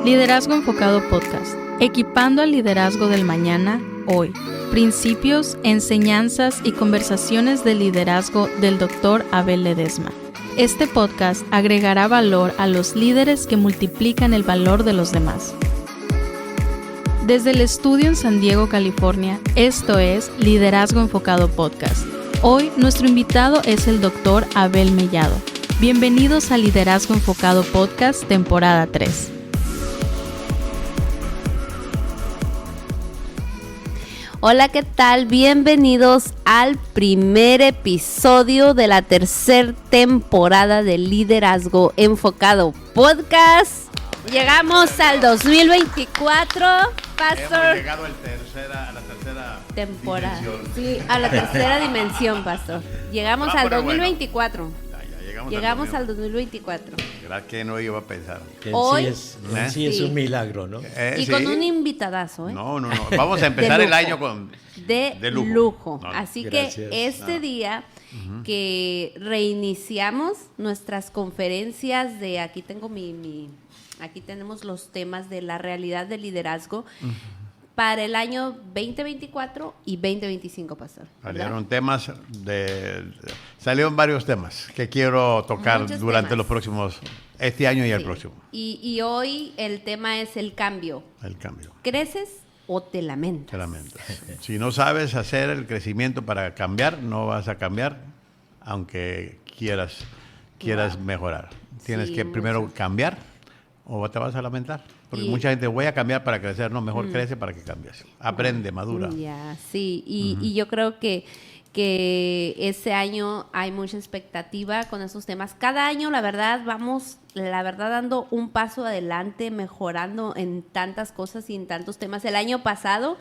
Liderazgo Enfocado Podcast, equipando al liderazgo del mañana, hoy. Principios, enseñanzas y conversaciones de liderazgo del Dr. Abel Ledesma. Este podcast agregará valor a los líderes que multiplican el valor de los demás. Desde el estudio en San Diego, California, esto es Liderazgo Enfocado Podcast. Hoy nuestro invitado es el Dr. Abel Mellado. Bienvenidos a Liderazgo Enfocado Podcast, temporada 3. Hola, ¿qué tal? Bienvenidos al primer episodio de la tercera temporada de Liderazgo Enfocado Podcast. Llegamos al 2024, Pastor. Hemos llegado a la tercera temporada. Dimensión. Sí, a la tercera dimensión, Pastor. Llegamos al 2024. Bueno, Llegamos al 2024. ¿Verdad que no iba a pensar? Que Hoy sí es un milagro, ¿no? Y sí. con un invitadazo, ¿eh? No. Vamos a empezar el año con de lujo. No, Así gracias. que este día que reiniciamos nuestras conferencias de aquí tengo aquí tenemos los temas de la realidad del liderazgo para el año 2024 y 2025, Pastor. Salieron varios temas que quiero tocar Muchos durante temas. los próximos, este año y el Sí. próximo. Y hoy el tema es el cambio. El cambio. ¿Creces o te lamentas? Te lamentas. Si no sabes hacer el crecimiento para cambiar, no vas a cambiar, aunque quieras mejorar. Tienes Sí, que primero mucho. cambiar o te vas a lamentar. Porque Y- mucha gente voy a cambiar para crecer, no, mejor crece para que cambies. Aprende, madura. Ya, sí, y yo creo que ese año hay mucha expectativa con esos temas. Cada año, la verdad, vamos dando un paso adelante, mejorando en tantas cosas y en tantos temas. El año pasado,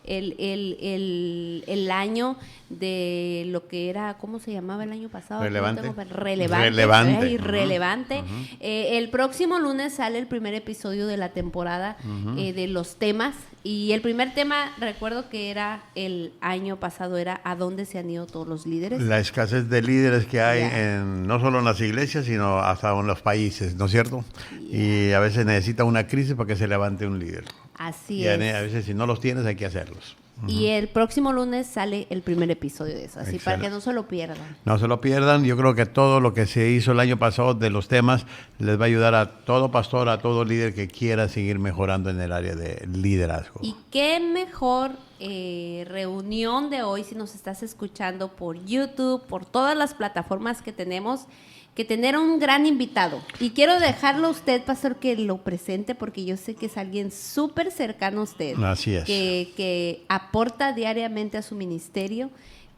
el año de lo que era, ¿cómo se llamaba el año pasado? Relevante. Relevante. Relevante. El próximo lunes sale el primer episodio de la temporada de los temas. Y el primer tema, recuerdo que era el año pasado, era ¿a dónde se han ido todos los líderes? La escasez de líderes que hay no solo en las iglesias, sino hasta en los países, ¿no es cierto? Y a veces necesita una crisis para que se levante un líder. Así Y es. a veces si no los tienes hay que hacerlos. Y el próximo lunes sale el primer episodio de eso, así para Excelente. que no se lo pierdan. No se lo pierdan. Yo creo que todo lo que se hizo el año pasado de los temas les va a ayudar a todo pastor, a todo líder que quiera seguir mejorando en el área de liderazgo. Y qué mejor reunión de hoy si nos estás escuchando por YouTube, por todas las plataformas que tenemos, que tener un gran invitado. Y quiero dejarlo a usted, Pastor, que lo presente, porque yo sé que es alguien súper cercano a usted. Así es. Que aporta diariamente a su ministerio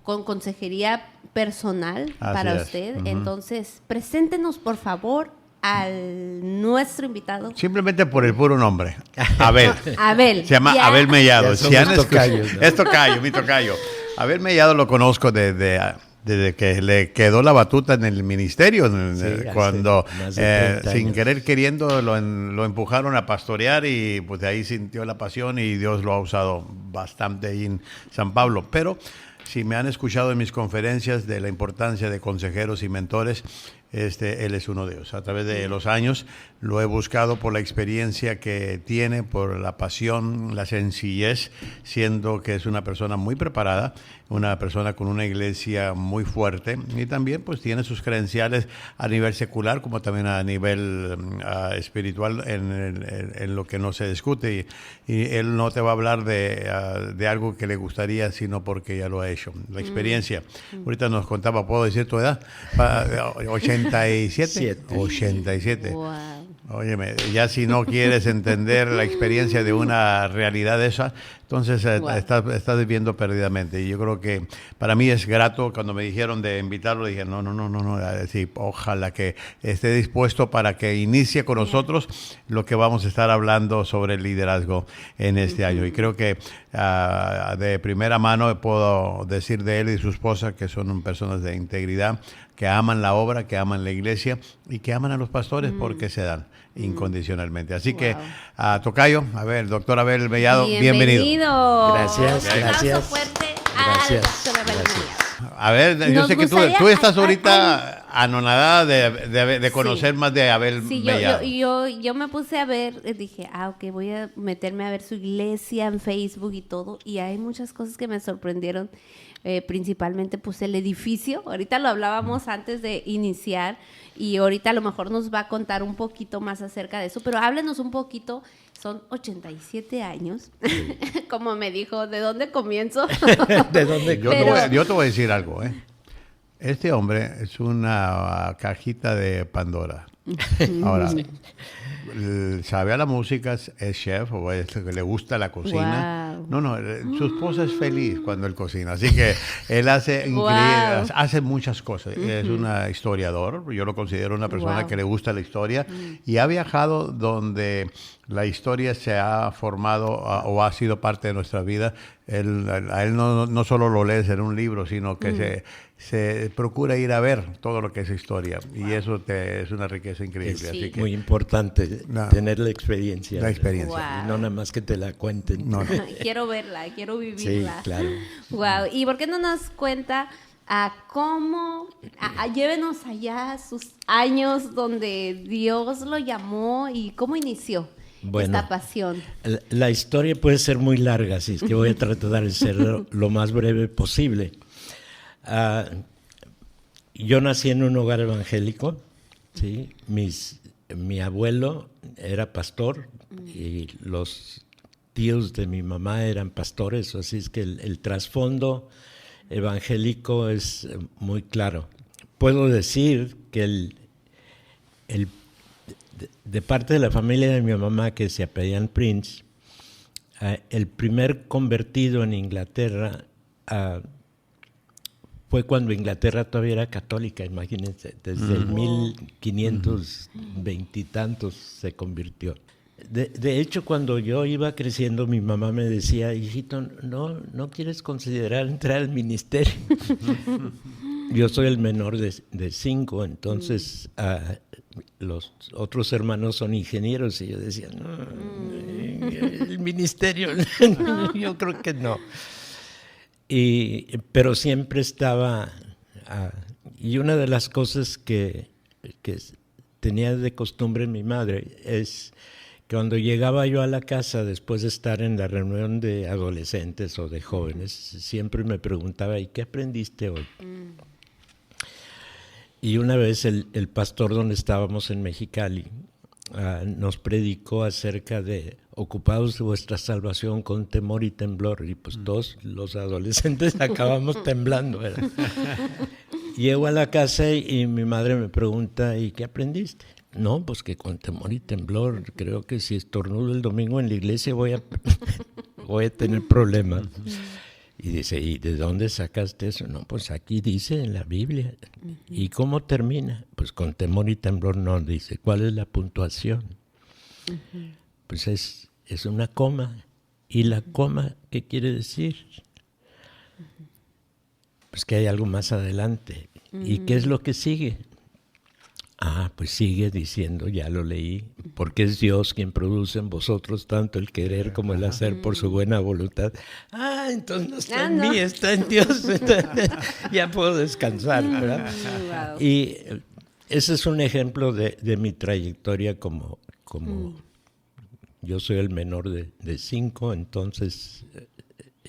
con consejería personal Así para es. usted. Entonces, preséntenos, por favor, al nuestro invitado. Simplemente por el puro nombre. Abel. Abel. Se llama Ya. Abel Mellado. Ya somos Si han escuchado- tocayos, ¿no? Es tocayo, mi tocayo. Abel Mellado lo conozco desde que le quedó la batuta en el ministerio, hace cuando más de 30 sin años. querer queriendo lo empujaron a pastorear y pues de ahí sintió la pasión y Dios lo ha usado bastante ahí en San Pablo. Pero si me han escuchado en mis conferencias de la importancia de consejeros y mentores, él es uno de ellos. A través de los años lo he buscado por la experiencia que tiene, por la pasión, la sencillez, siendo que es una persona muy preparada, una persona con una iglesia muy fuerte y también pues tiene sus credenciales a nivel secular como también a nivel espiritual en lo que no se discute y él no te va a hablar de algo que le gustaría sino porque ya lo ha hecho. La experiencia. Ahorita nos contaba, ¿puedo decir tu edad? 87. 87. Wow. Óyeme, ya si no quieres entender la experiencia de una realidad esa, entonces Wow. estás viviendo perdidamente. Y yo creo que para mí es grato, cuando me dijeron de invitarlo, dije, no, sí, ojalá que esté dispuesto para que inicie con nosotros lo que vamos a estar hablando sobre el liderazgo en este año. Y creo que de primera mano puedo decir de él y su esposa que son personas de integridad, que aman la obra, que aman la iglesia y que aman a los pastores porque se dan incondicionalmente. Así que, tocayo, a ver, doctor Abel Mellado, bienvenido. Gracias, Un aplauso gracias. fuerte Gracias, al doctor Abel gracias. Mellado. A ver, yo Nos sé que gustaría- tú estás ahorita anonadada de conocer más de Abel Sí, Mellado. yo me puse a ver, dije, ok, voy a meterme a ver su iglesia en Facebook y todo, y hay muchas cosas que me sorprendieron, principalmente pues el edificio, ahorita lo hablábamos antes de iniciar, y ahorita a lo mejor nos va a contar un poquito más acerca de eso, pero háblenos un poquito, son 87 años, como me dijo, ¿de dónde comienzo? ¿De dónde? Yo te voy a decir algo, ¿eh? Este hombre es una cajita de Pandora. Ahora, sabe a la música, es chef, o le gusta la cocina. Wow. No, su esposa es feliz cuando él cocina, así que él hace muchas cosas. Es un historiador, yo lo considero una persona que le gusta la historia y ha viajado donde la historia se ha formado o ha sido parte de nuestra vida. A él no solo lo lees en un libro, sino que se procura ir a ver todo lo que es historia. Y eso es una riqueza increíble. Es así que, muy importante tener la experiencia. La experiencia. Wow. Y no nada más que te la cuenten. No. Quiero verla, quiero Sí, vivirla. claro. Wow. ¿Y por qué no nos cuenta llévenos allá sus años donde Dios lo llamó y cómo inició esta pasión? La historia puede ser muy larga, así es que voy a tratar de ser lo más breve posible. Yo nací en un hogar evangélico, ¿sí? Mi abuelo era pastor y los tíos de mi mamá eran pastores, así es que el trasfondo evangélico es muy claro. Puedo decir que de parte de la familia de mi mamá, que se apellían Prince, el primer convertido en Inglaterra fue cuando Inglaterra todavía era católica, imagínense, desde el 1520 y tantos se convirtió. De hecho, cuando yo iba creciendo, mi mamá me decía, hijito, ¿no quieres considerar entrar al ministerio? Yo soy el menor de 5, entonces los otros hermanos son ingenieros y yo decía, no, el ministerio, yo creo que no. Pero siempre estaba, y una de las cosas que tenía de costumbre mi madre es que cuando llegaba yo a la casa después de estar en la reunión de adolescentes o de jóvenes, siempre me preguntaba, ¿y qué aprendiste hoy? Y una vez el pastor donde estábamos en Mexicali nos predicó acerca de ocupados de vuestra salvación con temor y temblor, y pues todos los adolescentes acabamos temblando, ¿verdad? Llego a la casa y mi madre me pregunta, ¿y qué aprendiste? No, pues que con temor y temblor, creo que si estornudo el domingo en la iglesia voy a tener problemas. Y dice, ¿y de dónde sacaste eso? No, pues aquí dice en la Biblia. ¿Y cómo termina? Pues con temor y temblor no, dice. ¿Cuál es la puntuación? Pues es una coma. ¿Y la coma qué quiere decir? Pues que hay algo más adelante. ¿Y qué es lo que sigue? Pues sigue diciendo, ya lo leí, porque es Dios quien produce en vosotros tanto el querer como el hacer por su buena voluntad. Entonces no está en mí, está en Dios. Ya puedo descansar, ¿verdad? Wow. Y ese es un ejemplo de mi trayectoria como yo soy el menor de 5, entonces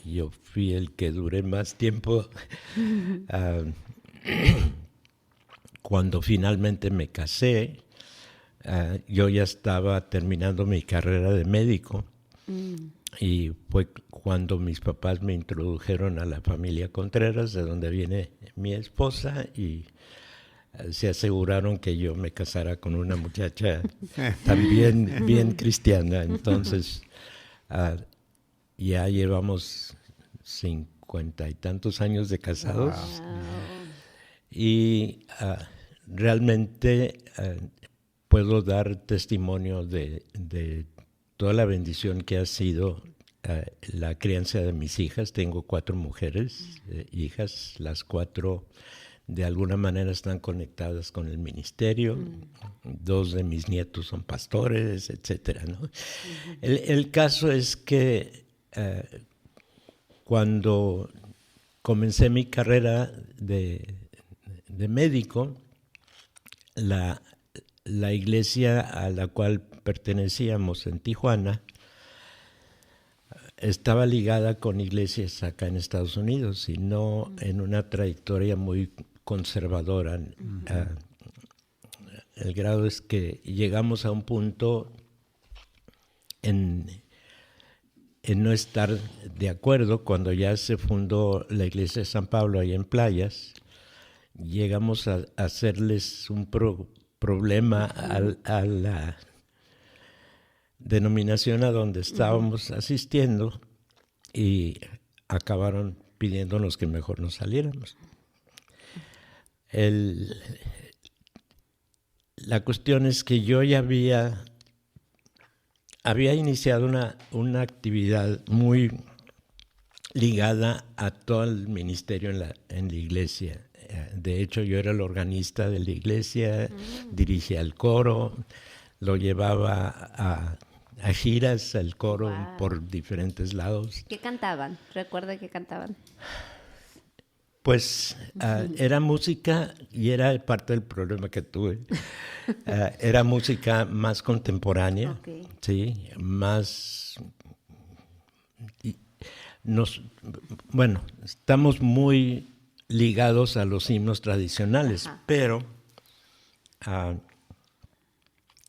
yo fui el que duré más tiempo. Cuando finalmente me casé, yo ya estaba terminando mi carrera de médico y fue cuando mis papás me introdujeron a la familia Contreras, de donde viene mi esposa, y se aseguraron que yo me casara con una muchacha también bien cristiana. Entonces ya llevamos 50 y tantos años de casados. Wow. Y realmente puedo dar testimonio de toda la bendición que ha sido la crianza de mis hijas. Tengo 4 mujeres, hijas, las 4 de alguna manera están conectadas con el ministerio. 2 de mis nietos son pastores, etcétera, ¿no? El caso es que cuando comencé mi carrera de médico, la, la iglesia a la cual pertenecíamos en Tijuana estaba ligada con iglesias acá en Estados Unidos y no en una trayectoria muy conservadora. El grado es que llegamos a un punto en no estar de acuerdo cuando ya se fundó la iglesia de San Pablo ahí en Playas. Llegamos a hacerles un problema a la denominación a donde estábamos asistiendo y acabaron pidiéndonos que mejor nos saliéramos. La cuestión es que yo ya había iniciado una actividad muy ligada a todo el ministerio en la iglesia. De hecho, yo era el organista de la iglesia, dirigía el coro, lo llevaba a giras, el coro por diferentes lados. ¿Qué cantaban? ¿Recuerda qué cantaban? Pues era música, y era parte del problema que tuve. Era música más contemporánea, Okay. sí, más... Bueno, estamos muy ligados a los himnos tradicionales, pero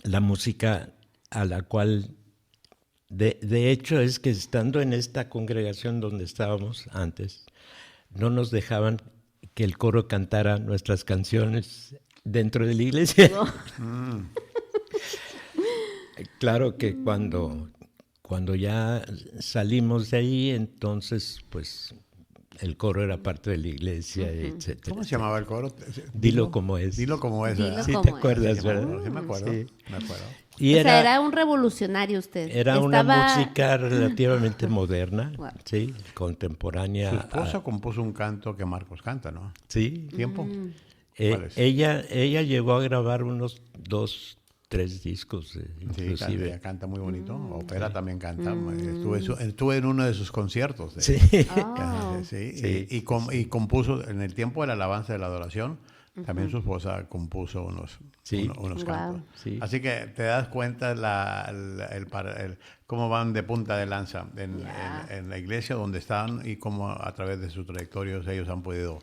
la música a la cual, de hecho, es que estando en esta congregación donde estábamos antes, no nos dejaban que el coro cantara nuestras canciones dentro de la iglesia. No. Claro que cuando ya salimos de ahí, entonces pues el coro era parte de la iglesia, etcétera. ¿Cómo se llamaba el coro? Dilo como es. Dilo como es, ¿verdad? Sí, como te es. acuerdas, Sí, ¿verdad? sí me acuerdo, Sí. me acuerdo. Y O sea, era un revolucionario usted. era una música relativamente moderna, Wow. sí, contemporánea. Su esposa compuso un canto que Marcos canta, ¿no? Sí. ¿Tiempo? ¿Cuál es? Ella llegó a grabar unos 2, 3 discos, Sí, inclusive. ella canta muy bonito. Opera también canta. Estuve en uno de sus conciertos. Sí. Oh. Sí, Sí. y compuso, en el tiempo de la alabanza de la adoración, también su esposa compuso unos Wow. cantos. Sí. Así que te das cuenta cómo van de punta de lanza en la iglesia donde están y cómo a través de sus trayectorias ellos han podido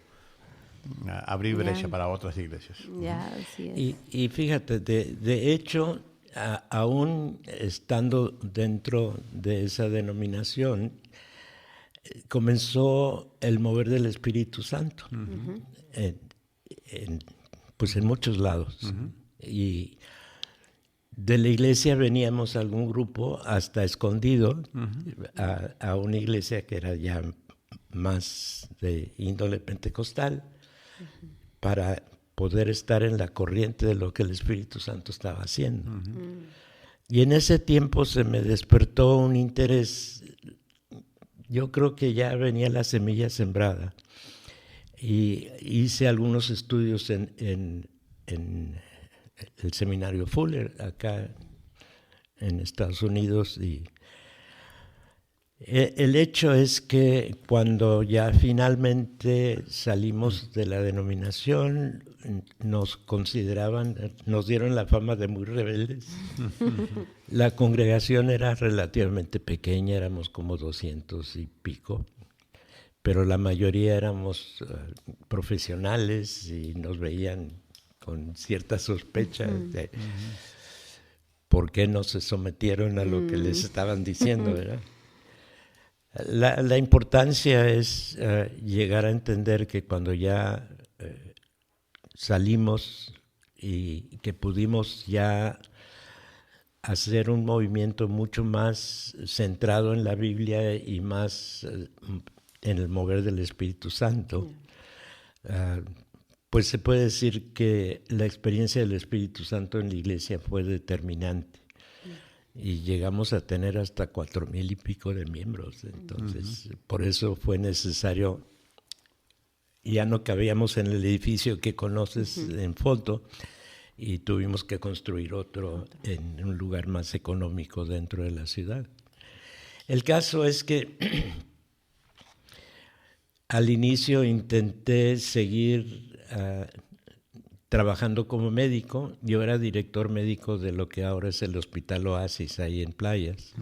abrir brecha para otras iglesias. Ya, así es. Y fíjate, de hecho, aún estando dentro de esa denominación, comenzó el mover del Espíritu Santo, pues en muchos lados. Y de la iglesia veníamos algún grupo hasta escondido a una iglesia que era ya más de índole pentecostal, para poder estar en la corriente de lo que el Espíritu Santo estaba haciendo. Y en ese tiempo se me despertó un interés. Yo creo que ya venía la semilla sembrada. Y hice algunos estudios en el seminario Fuller, acá en Estados Unidos. Y el hecho es que cuando ya finalmente salimos de la denominación, nos dieron la fama de muy rebeldes. La congregación era relativamente pequeña, éramos como 200 y pico, pero la mayoría éramos profesionales y nos veían con cierta sospecha de por qué no se sometieron a lo que les estaban diciendo, ¿verdad? La importancia es llegar a entender que cuando ya salimos y que pudimos ya hacer un movimiento mucho más centrado en la Biblia y más en el mover del Espíritu Santo, pues se puede decir que la experiencia del Espíritu Santo en la iglesia fue determinante. Y llegamos a tener hasta 4,000 y pico de miembros. Entonces, por eso fue necesario, ya no cabíamos en el edificio que conoces en foto, y tuvimos que construir otro en un lugar más económico dentro de la ciudad. El caso es que al inicio intenté seguir trabajando como médico. Yo era director médico de lo que ahora es el Hospital Oasis, ahí en Playas.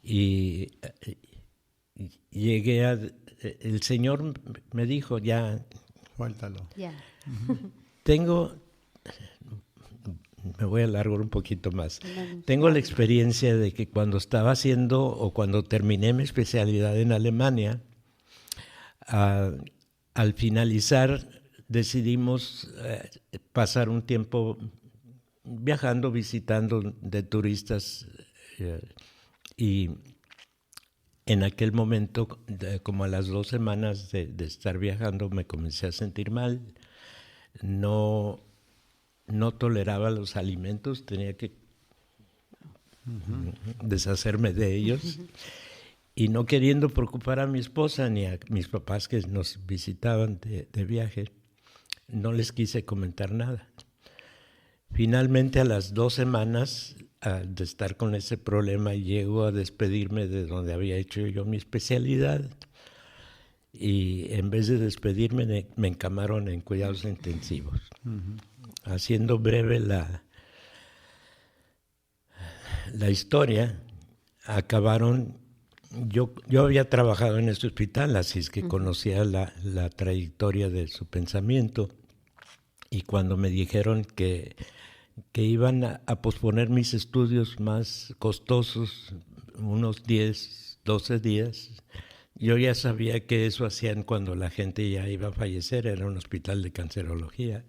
Y llegué a... El Señor me dijo, ya... Suéltalo. Ya. Me voy a alargar un poquito más. Tengo la experiencia de que cuando estaba haciendo o cuando terminé mi especialidad en Alemania, al finalizar decidimos pasar un tiempo viajando, visitando de turistas y en aquel momento, como a las 2 semanas de estar viajando, me comencé a sentir mal. No toleraba los alimentos, tenía que deshacerme de ellos. Y no queriendo preocupar a mi esposa ni a mis papás que nos visitaban de viaje, no les quise comentar nada. Finalmente, a las 2 semanas de estar con ese problema, llego a despedirme de donde había hecho yo mi especialidad. Y en vez de despedirme, me encamaron en cuidados intensivos. Haciendo breve la historia, acabaron... Yo había trabajado en este hospital, así es que conocía la trayectoria de su pensamiento. Y cuando me dijeron que iban a posponer mis estudios más costosos, unos 10, 12 días, yo ya sabía que eso hacían cuando la gente ya iba a fallecer, era un hospital de cancerología.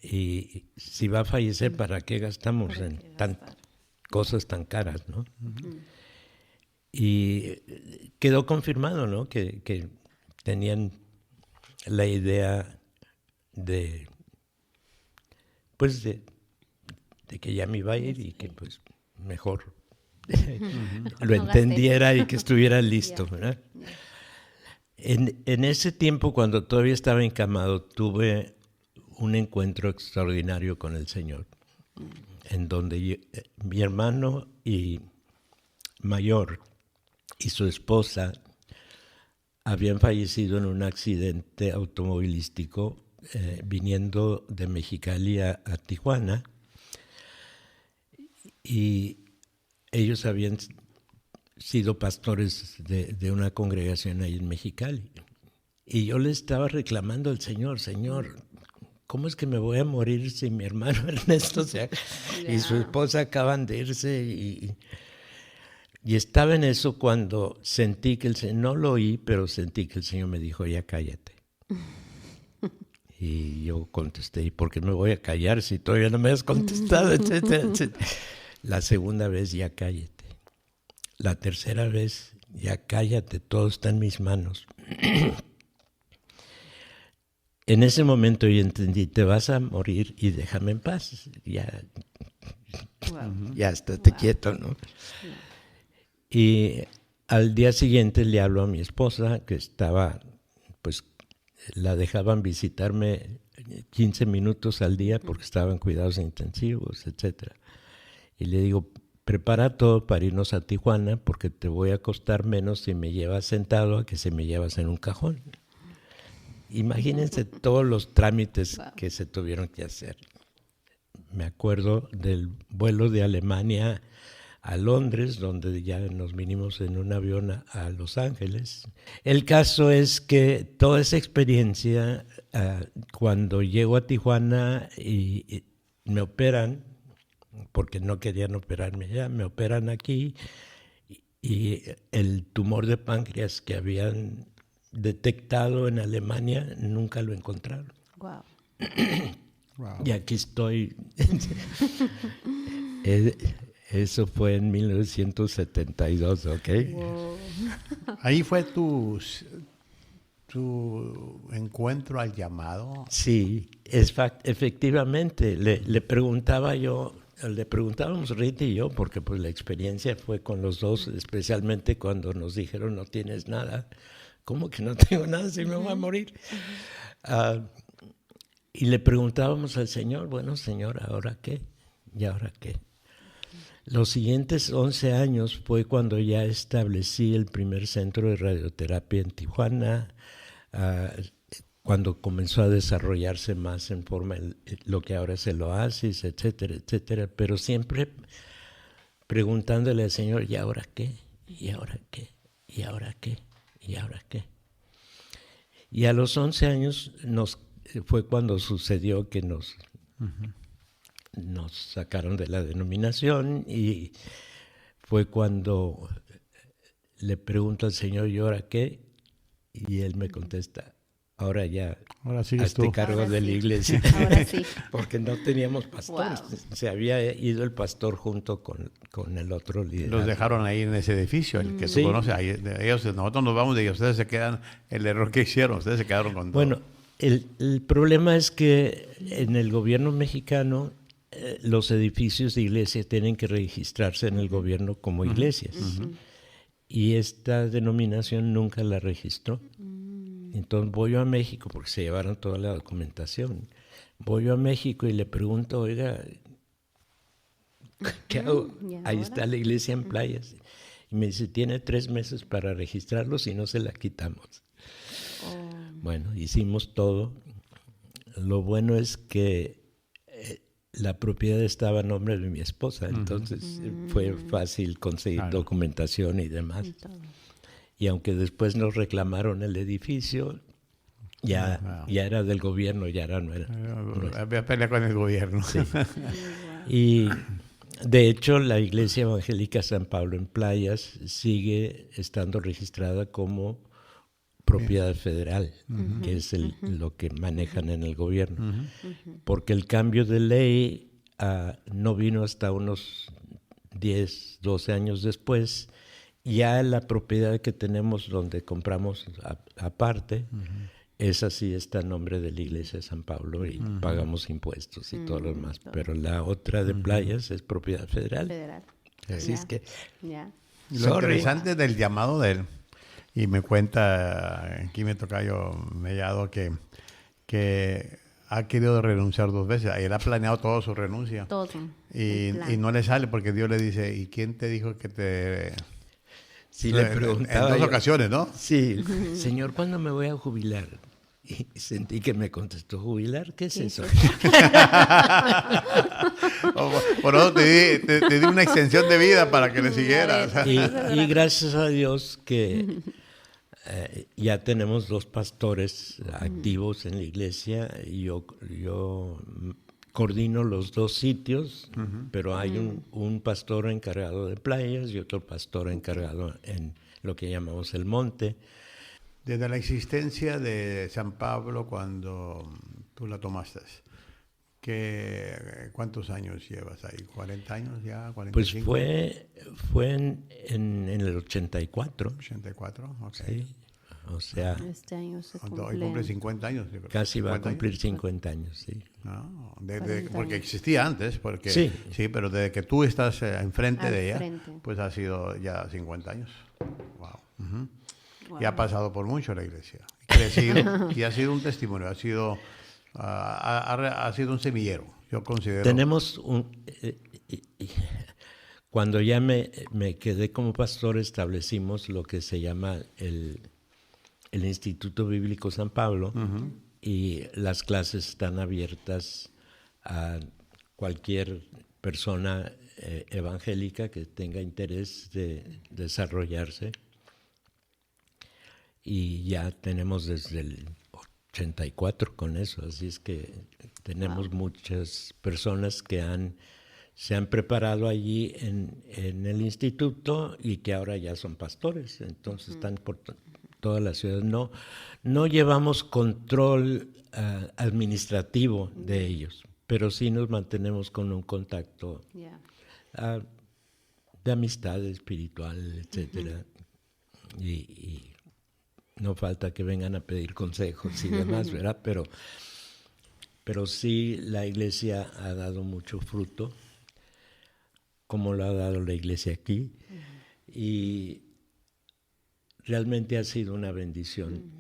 Y si va a fallecer, ¿para qué gastamos en cosas tan caras, no? Y quedó confirmado, ¿no? Que tenían la idea de que ya me iba a ir y que pues mejor lo entendiera y que estuviera listo, ¿verdad? En ese tiempo, cuando todavía estaba encamado, tuve un encuentro extraordinario con el Señor, en donde mi hermano mayor y su esposa habían fallecido en un accidente automovilístico viniendo de Mexicali a Tijuana, y ellos habían sido pastores de una congregación ahí en Mexicali. Y yo le estaba reclamando al Señor, ¿cómo es que me voy a morir si mi hermano Ernesto y su esposa acaban de irse? Y estaba en eso cuando sentí que el Señor, no lo oí, pero sentí que el Señor me dijo, ya cállate. Y yo contesté, ¿y por qué me voy a callar si todavía no me has contestado? Etcétera, etcétera. La segunda vez, ya cállate. La tercera vez, ya cállate, todo está en mis manos. En ese momento yo entendí, te vas a morir y déjame en paz. Ya estate quieto, ¿no? Y al día siguiente le hablo a mi esposa, que estaba, pues, la dejaban visitarme 15 minutos al día porque estaban cuidados intensivos, etcétera. Y le digo, prepara todo para irnos a Tijuana porque te voy a costar menos si me llevas sentado a que si me llevas en un cajón. Imagínense todos los trámites que se tuvieron que hacer. Me acuerdo del vuelo de Alemania a Londres, donde ya nos vinimos en un avión a Los Ángeles. El caso es que toda esa experiencia, cuando llego a Tijuana y me operan, porque no querían operarme ya, me operan aquí, y el tumor de páncreas que habían detectado en Alemania nunca lo encontraron. Wow. Y aquí estoy. Eso fue en 1972, ¿ok? Wow. Ahí fue tu encuentro al llamado. Sí, efectivamente. Le preguntábamos Rita y yo, porque pues la experiencia fue con los dos, especialmente cuando nos dijeron no tienes nada. ¿Cómo que no tengo nada si me voy a morir? Y le preguntábamos al Señor, bueno, Señor, ¿ahora qué? ¿Y ahora qué? Los siguientes 11 años fue cuando ya establecí el primer centro de radioterapia en Tijuana. cuando comenzó a desarrollarse más en forma lo que ahora es el Oasis, etcétera, etcétera, pero siempre preguntándole al Señor, ¿y ahora qué? ¿Y ahora qué? ¿Y ahora qué? ¿Y ahora qué? Y a los 11 años fue cuando sucedió que nos sacaron de la denominación, y fue cuando le pregunto al Señor, ¿y ahora qué? Y Él me contesta, ahora sigues hazte tú. cargo Ahora de sí. la iglesia. Ahora sí. Porque no teníamos pastor. Wow. Se había ido el pastor junto con el otro líder. Los dejaron ahí en ese edificio, el que tú Sí. conoces. Nosotros nos vamos de ellos, ustedes se quedan, el error que hicieron, ustedes se quedaron con todo. Bueno, el problema es que en el gobierno mexicano los edificios de iglesia tienen que registrarse en el gobierno como iglesias. Y esta denominación nunca la registró. Entonces voy yo a México, porque se llevaron toda la documentación. Voy yo a México y le pregunto, oiga, ¿qué hago? ¿Y Ahí ahora? está la iglesia en Playas. Y me dice, tiene 3 meses para registrarlo, si no se la quitamos. Bueno, hicimos todo. Lo bueno es que la propiedad estaba a nombre de mi esposa, entonces fue fácil conseguir Claro. documentación y demás. Y todo. Y aunque después nos reclamaron el edificio, ya era del gobierno, ya no era. Había pelea con el gobierno. Sí. Y de hecho la Iglesia Evangélica San Pablo en Playas sigue estando registrada como propiedad federal, que es lo que manejan en el gobierno. Porque el cambio de ley no vino hasta unos 10, 12 años después. Ya la propiedad que tenemos donde compramos aparte, esa sí está a nombre de la Iglesia de San Pablo y pagamos impuestos y todo lo demás. Pero la otra de Playas es propiedad federal. Federal. Así Ya. es que, Ya. Y lo interesante del llamado de él, y me cuenta aquí mi tocayo Mellado que ha querido renunciar 2 veces. Él ha planeado toda su renuncia. Todo. Y el plan. no le sale porque Dios le dice, ¿y quién te dijo que te...? sí le preguntaba en 2 yo, ocasiones, ¿no? sí, Señor, ¿cuándo me voy a jubilar? Y sentí que me contestó, ¿jubilar? ¿Qué es eso? Por eso te di una extensión de vida para que le siguieras. Y gracias a Dios que ya tenemos 2 pastores activos en la iglesia. Y yo coordino los 2 sitios, pero hay un pastor encargado de Playas y otro pastor encargado en lo que llamamos el monte. Desde la existencia de San Pablo, cuando tú la tomaste, ¿cuántos años llevas ahí? ¿40 años ya? ¿45? Pues fue en el 84. 84, ok. Sí. O sea, Este año se Hoy cumple. cumple 50 años. yo creo. casi va a 50 cumplir años. 50 años, sí. No, 40 porque años. existía antes, porque Sí. pero desde que tú estás enfrente Al de ella, frente. pues ha sido ya 50 años. Wow. Wow. Y ha pasado por mucho la iglesia. Crecido y ha sido un testimonio, ha sido un semillero. Yo considero. Tenemos cuando ya me quedé como pastor, establecimos lo que se llama el Instituto Bíblico San Pablo, y las clases están abiertas a cualquier persona evangélica que tenga interés de desarrollarse. Y ya tenemos desde el 84 con eso, así es que tenemos muchas personas que se han preparado allí en el instituto y que ahora ya son pastores, entonces están por toda la ciudad. No llevamos control administrativo de ellos, pero sí nos mantenemos con un contacto Ya. de amistad espiritual, etcétera. Y no falta que vengan a pedir consejos y demás, ¿verdad? Pero sí la iglesia ha dado mucho fruto, como lo ha dado la iglesia aquí, y realmente ha sido una bendición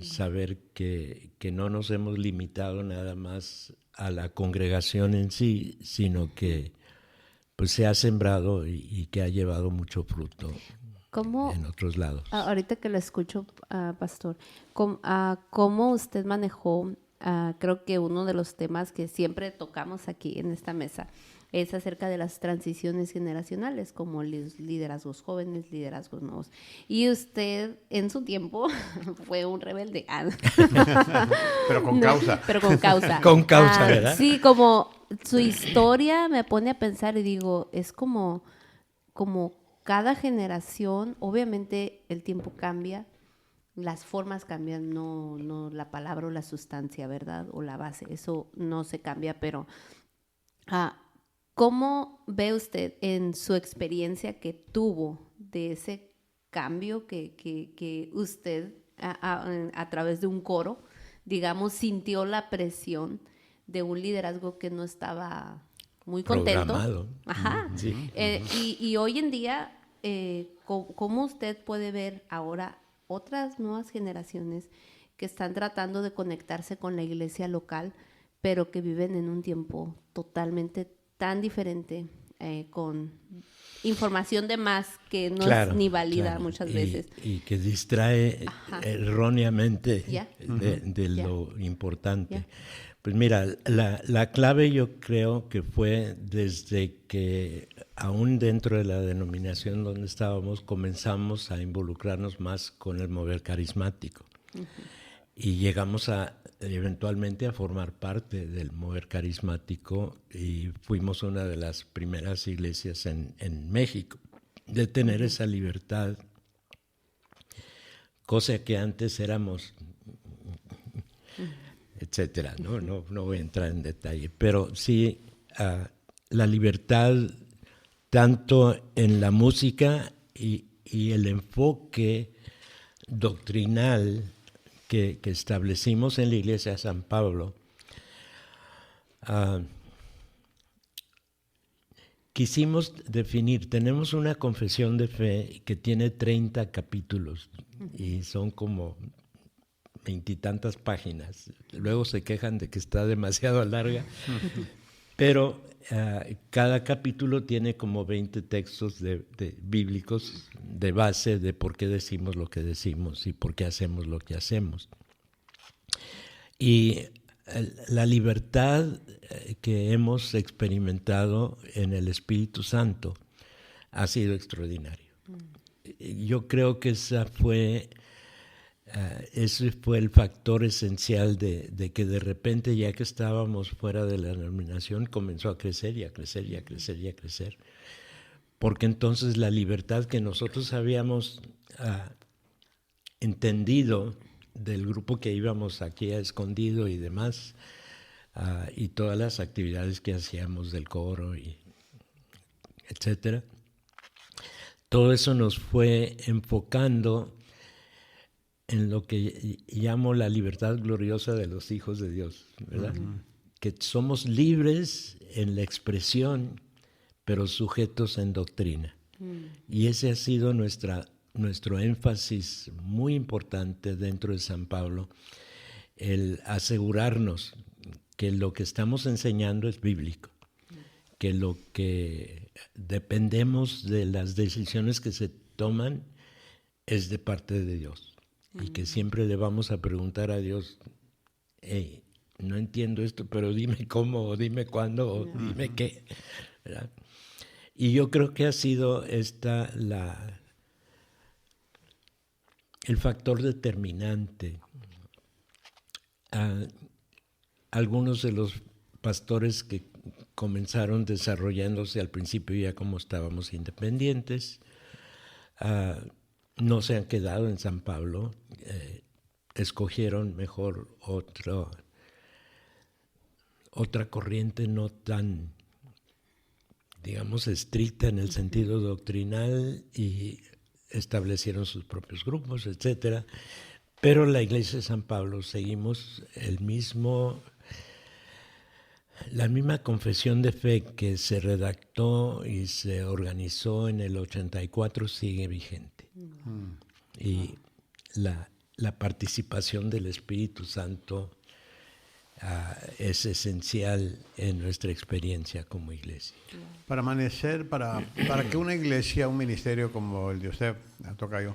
saber que no nos hemos limitado nada más a la congregación en sí, sino que pues se ha sembrado y que ha llevado mucho fruto. ¿Cómo, en otros lados. ahorita que lo escucho, Pastor, cómo usted manejó, creo que uno de los temas que siempre tocamos aquí en esta mesa es acerca de las transiciones generacionales, como liderazgos jóvenes, liderazgos nuevos. Y usted, en su tiempo, fue un rebelde. Pero con No, causa. pero con causa. Con causa, ¿verdad? Sí, como su historia me pone a pensar y digo, es como cada generación, obviamente el tiempo cambia, las formas cambian, no la palabra o la sustancia, ¿verdad? O la base, eso no se cambia, pero ¿cómo ve usted en su experiencia que tuvo de ese cambio que usted a través de un coro, digamos, sintió la presión de un liderazgo que no estaba muy contento? Programado. Ajá. Sí. Y hoy en día, ¿cómo usted puede ver ahora otras nuevas generaciones que están tratando de conectarse con la iglesia local, pero que viven en un tiempo totalmente tan diferente, con información de más que no es ni válida muchas veces? Y que distrae erróneamente de Ya. lo importante. Ya. Pues mira, la clave yo creo que fue desde que aún dentro de la denominación donde estábamos comenzamos a involucrarnos más con el mover carismático. Y llegamos eventualmente a formar parte del mover carismático y fuimos una de las primeras iglesias en México de tener esa libertad, cosa que antes éramos, etcétera. No voy a entrar en detalle, pero sí la libertad tanto en la música y el enfoque doctrinal que establecimos en la iglesia de San Pablo. Quisimos definir, tenemos una confesión de fe que tiene 30 capítulos y son como 20 y tantas páginas. Luego se quejan de que está demasiado larga, pero cada capítulo tiene como 20 textos bíblicos de base de por qué decimos lo que decimos y por qué hacemos lo que hacemos. Y la libertad que hemos experimentado en el Espíritu Santo ha sido extraordinario. Yo creo que ese fue el factor esencial de que de repente, ya que estábamos fuera de la denominación, comenzó a crecer y a crecer y a crecer y a crecer. Porque entonces la libertad que nosotros habíamos entendido del grupo que íbamos aquí a escondido y demás, y todas las actividades que hacíamos del coro, etcétera, todo eso nos fue enfocando en lo que llamo la libertad gloriosa de los hijos de Dios, ¿verdad? Que somos libres en la expresión, pero sujetos en doctrina. Y ese ha sido nuestro énfasis muy importante dentro de San Pablo, el asegurarnos que lo que estamos enseñando es bíblico, que lo que dependemos de las decisiones que se toman es de parte de Dios. Y que siempre le vamos a preguntar a Dios, hey, no entiendo esto, pero dime cómo, o dime cuándo, o dime qué, ¿verdad? Y yo creo que ha sido el factor determinante. Algunos de los pastores que comenzaron desarrollándose al principio ya como estábamos independientes, no se han quedado en San Pablo, escogieron mejor otra corriente no tan, digamos, estricta en el sentido doctrinal y establecieron sus propios grupos, etcétera. Pero la Iglesia de San Pablo seguimos la misma confesión de fe que se redactó y se organizó en el 84 sigue vigente. Y la participación del Espíritu Santo es esencial en nuestra experiencia como iglesia. Para que una iglesia, un ministerio como el de usted, tocayo,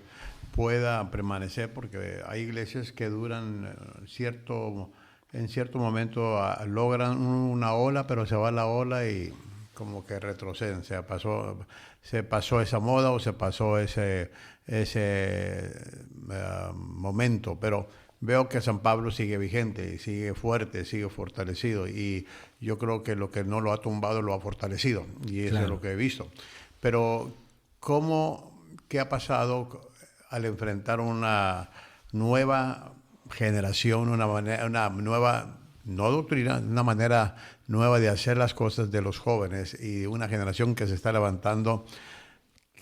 pueda permanecer, porque hay iglesias que duran en cierto momento logran una ola, pero se va la ola y como que retroceden, se pasó esa moda o se pasó ese momento, pero veo que San Pablo sigue vigente, sigue fuerte, sigue fortalecido, y yo creo que lo que no lo ha tumbado lo ha fortalecido, y eso es lo que he visto. Pero ¿qué ha pasado al enfrentar una nueva generación, una nueva, no doctrina, una manera nueva de hacer las cosas de los jóvenes y una generación que se está levantando?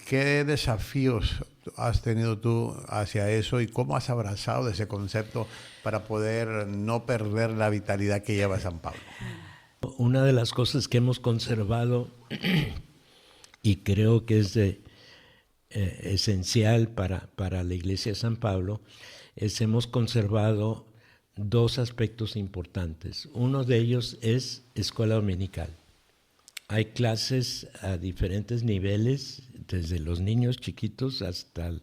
¿Qué desafíos has tenido tú hacia eso y cómo has abrazado ese concepto para poder no perder la vitalidad que lleva San Pablo? Una de las cosas que hemos conservado y creo que es esencial para la Iglesia de San Pablo es hemos conservado dos aspectos importantes. Uno de ellos es escuela dominical. Hay clases a diferentes niveles, desde los niños chiquitos hasta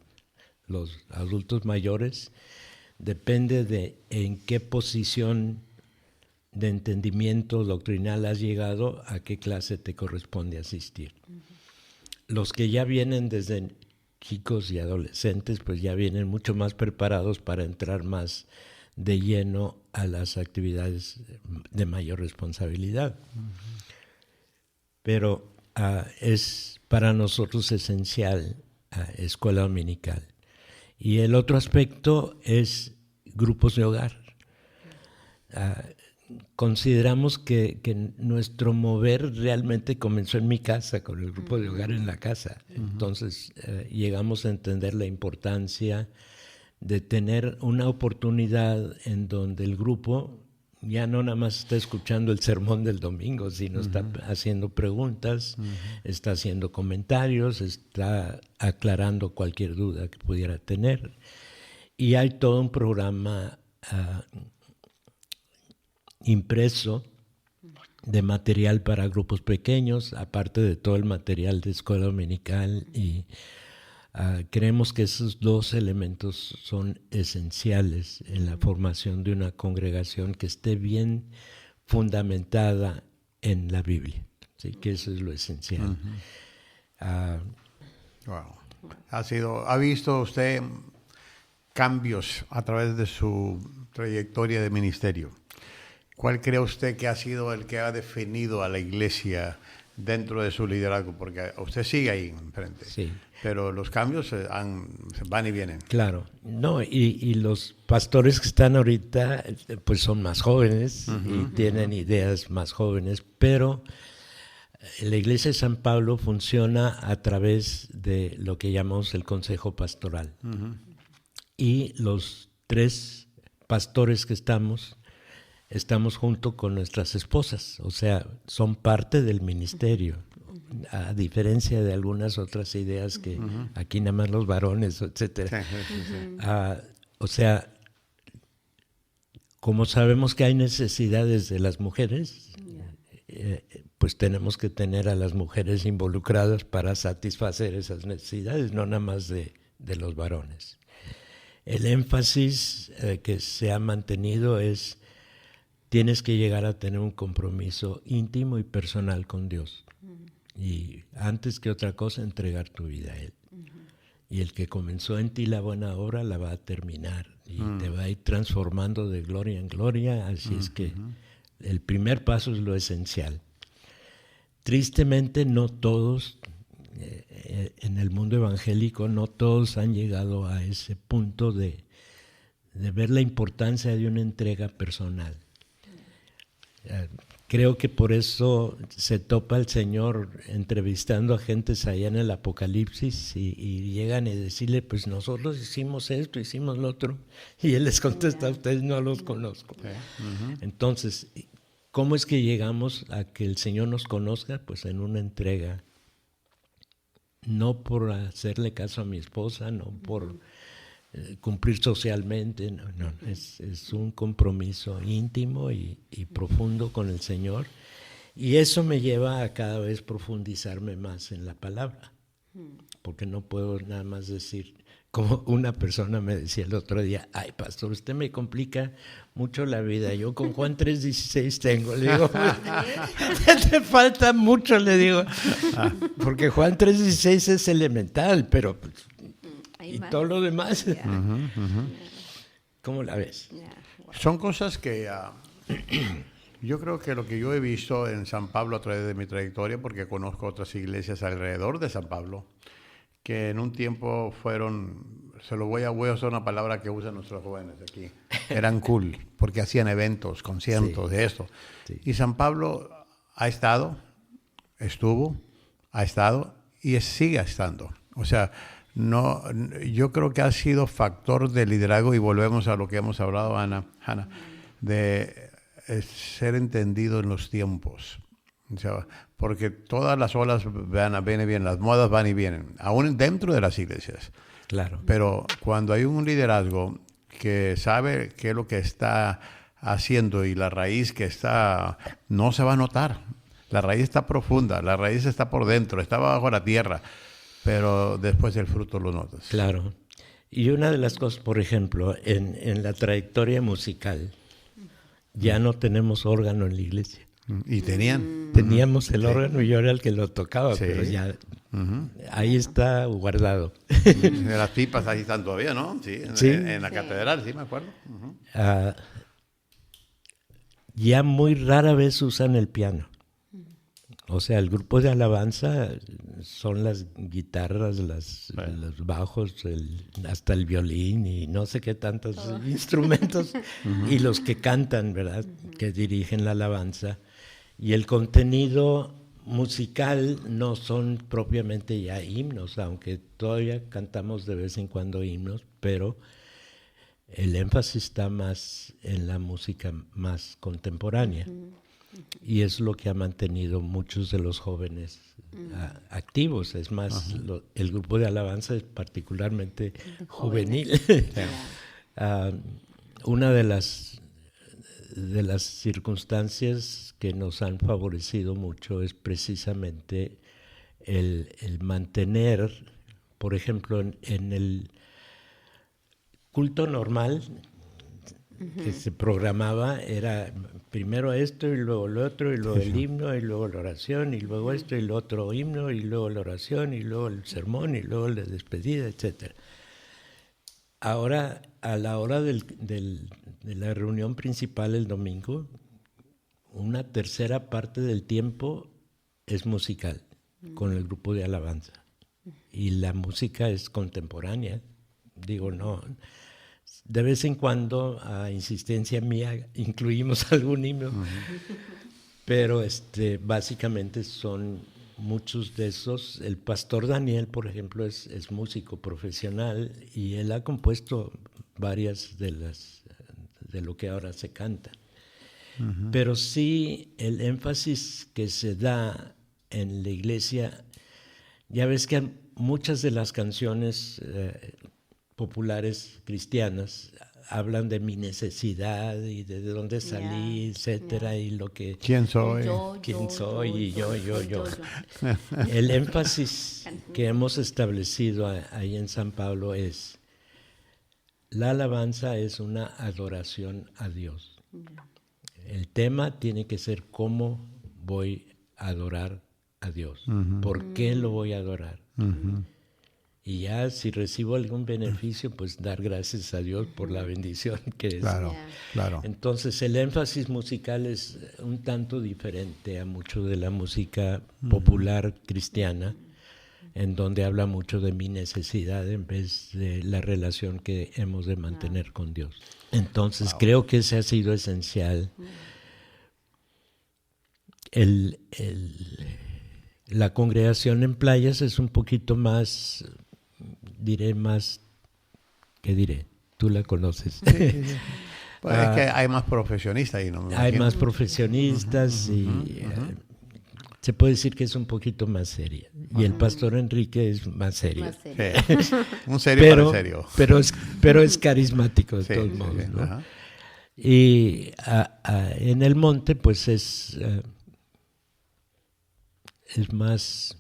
los adultos mayores. Depende de en qué posición de entendimiento doctrinal has llegado, a qué clase te corresponde asistir. Los que ya vienen desde chicos y adolescentes, pues ya vienen mucho más preparados para entrar más de lleno a las actividades de mayor responsabilidad. Pero es para nosotros esencial escuela dominical. Y el otro aspecto es grupos de hogar. Consideramos que nuestro mover realmente comenzó en mi casa, con el grupo de hogar en la casa. Entonces llegamos a entender la importancia de tener una oportunidad en donde el grupo ya no nada más está escuchando el sermón del domingo, sino está haciendo preguntas, está haciendo comentarios, está aclarando cualquier duda que pudiera tener. Y hay todo un programa impreso de material para grupos pequeños, aparte de todo el material de escuela dominical, y creemos que esos dos elementos son esenciales en la formación de una congregación que esté bien fundamentada en la Biblia. ¿Sí? Que eso es lo esencial. Wow. ¿Ha visto usted cambios a través de su trayectoria de ministerio? ¿Cuál cree usted que ha sido el que ha definido a la iglesia dentro de su liderazgo? Porque usted sigue ahí enfrente. Sí. Pero los cambios van y vienen. Claro. No, y los pastores que están ahorita pues son más jóvenes y tienen ideas más jóvenes, pero la Iglesia de San Pablo funciona a través de lo que llamamos el Consejo Pastoral. Y los 3 pastores que estamos junto con nuestras esposas, o sea, son parte del ministerio, a diferencia de algunas otras ideas que aquí nada más los varones, etcétera. O sea, como sabemos que hay necesidades de las mujeres, pues tenemos que tener a las mujeres involucradas para satisfacer esas necesidades, no nada más de los varones. El énfasis que se ha mantenido es: tienes que llegar a tener un compromiso íntimo y personal con Dios. Y antes que otra cosa, entregar tu vida a Él. Y el que comenzó en ti la buena obra la va a terminar. Y te va a ir transformando de gloria en gloria. Así es que el primer paso es lo esencial. Tristemente, no todos, en el mundo evangélico, no todos han llegado a ese punto de ver la importancia de una entrega personal. Creo que por eso se topa el Señor entrevistando a gentes allá en el Apocalipsis y llegan a decirle: pues nosotros hicimos esto, hicimos lo otro, y Él les contesta: a ustedes no los conozco. Entonces, ¿cómo es que llegamos a que el Señor nos conozca? Pues en una entrega, no por hacerle caso a mi esposa, no por cumplir socialmente, no, es un compromiso íntimo y profundo con el Señor, y eso me lleva a cada vez profundizarme más en la palabra, porque no puedo nada más decir, como una persona me decía el otro día, ay pastor, usted me complica mucho la vida, yo con Juan 3:16 tengo, le digo, te falta mucho, le digo, porque Juan 3:16 es elemental, pero y todo lo demás, ¿cómo la ves? Son cosas que yo creo que lo que yo he visto en San Pablo a través de mi trayectoria, porque conozco otras iglesias alrededor de San Pablo, que en un tiempo fueron, voy a usar una palabra que usan nuestros jóvenes aquí, eran cool, porque hacían eventos, conciertos, de esto. Sí. Y San Pablo ha estado y sigue estando. O sea, no, yo creo que ha sido factor de liderazgo, y volvemos a lo que hemos hablado, Hannah, de ser entendido en los tiempos. O sea, porque todas las olas van y vienen, las modas van y vienen, aún dentro de las iglesias. Claro. Pero cuando hay un liderazgo que sabe qué es lo que está haciendo y la raíz que está, no se va a notar. La raíz está profunda, la raíz está por dentro, está bajo la tierra, pero después el fruto lo notas. Claro. Y una de las cosas, por ejemplo, en la trayectoria musical, ya no tenemos órgano en la iglesia. ¿Y teníamos el órgano y yo era el que lo tocaba, pero ya ahí está guardado. Las pipas ahí están todavía, ¿no? Sí, en la catedral, sí me acuerdo. Ya muy rara vez usan el piano. O sea, el grupo de alabanza son las guitarras, los bajos, hasta el violín y no sé qué tantos instrumentos, y los que cantan, ¿verdad? Que dirigen la alabanza. Y el contenido musical no son propiamente ya himnos, aunque todavía cantamos de vez en cuando himnos, pero el énfasis está más en la música más contemporánea. Y es lo que ha mantenido muchos de los jóvenes activos. Es más, el grupo de alabanza es particularmente juvenil. Una de las circunstancias que nos han favorecido mucho es precisamente el mantener, por ejemplo, en el culto normal que se programaba, era primero esto y luego lo otro y luego el himno y luego la oración y luego esto y lo otro himno y luego la oración y luego el sermón y luego la despedida, etc. Ahora, a la hora de la reunión principal el domingo, una tercera parte del tiempo es musical con el grupo de alabanza, y la música es contemporánea. Digo, no, de vez en cuando, a insistencia mía, incluimos algún himno, pero básicamente son muchos de esos. El pastor Daniel, por ejemplo, es músico profesional y él ha compuesto varias de lo que ahora se canta. Pero sí, el énfasis que se da en la iglesia, ya ves que muchas de las canciones populares cristianas hablan de mi necesidad y de dónde salí, etcétera, y lo que... ¿Quién soy? ¿Quién soy? Y yo. El énfasis que hemos establecido ahí en San Pablo es: la alabanza es una adoración a Dios. El tema tiene que ser cómo voy a adorar a Dios. ¿Por qué lo voy a adorar? Y ya si recibo algún beneficio, pues dar gracias a Dios por la bendición que es. Claro. Entonces el énfasis musical es un tanto diferente a mucho de la música popular cristiana, en donde habla mucho de mi necesidad en vez de la relación que hemos de mantener con Dios. Entonces creo que ese ha sido esencial. La congregación en Playas es un poquito más... ¿qué diré? Tú la conoces. Sí. Pues es que hay más profesionistas ahí, ¿no? Hay más profesionistas y se puede decir que es un poquito más seria. Y el pastor Enrique es más serio. Más serio. Sí. Un serio para serio. Pero es carismático de todos modos, ¿no? Ajá. Y en el monte, pues es más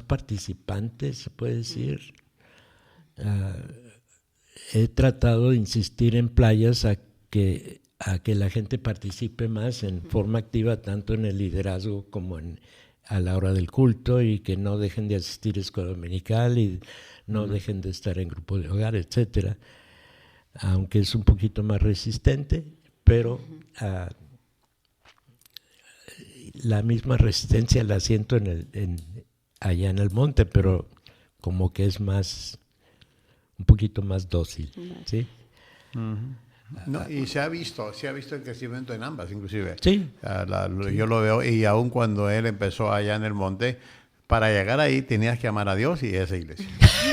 participante, se puede decir. He tratado de insistir en playas a que la gente participe más en forma activa, tanto en el liderazgo como a la hora del culto, y que no dejen de asistir a escuela dominical y no dejen de estar en grupo de hogar, etcétera. Aunque es un poquito más resistente, pero la misma resistencia la siento allá en el monte, pero como que es un poquito más dócil, ¿sí? No, y se ha visto el crecimiento en ambas, inclusive. Sí. Yo lo veo, y aún cuando él empezó allá en el monte, para llegar ahí tenías que amar a Dios y esa iglesia.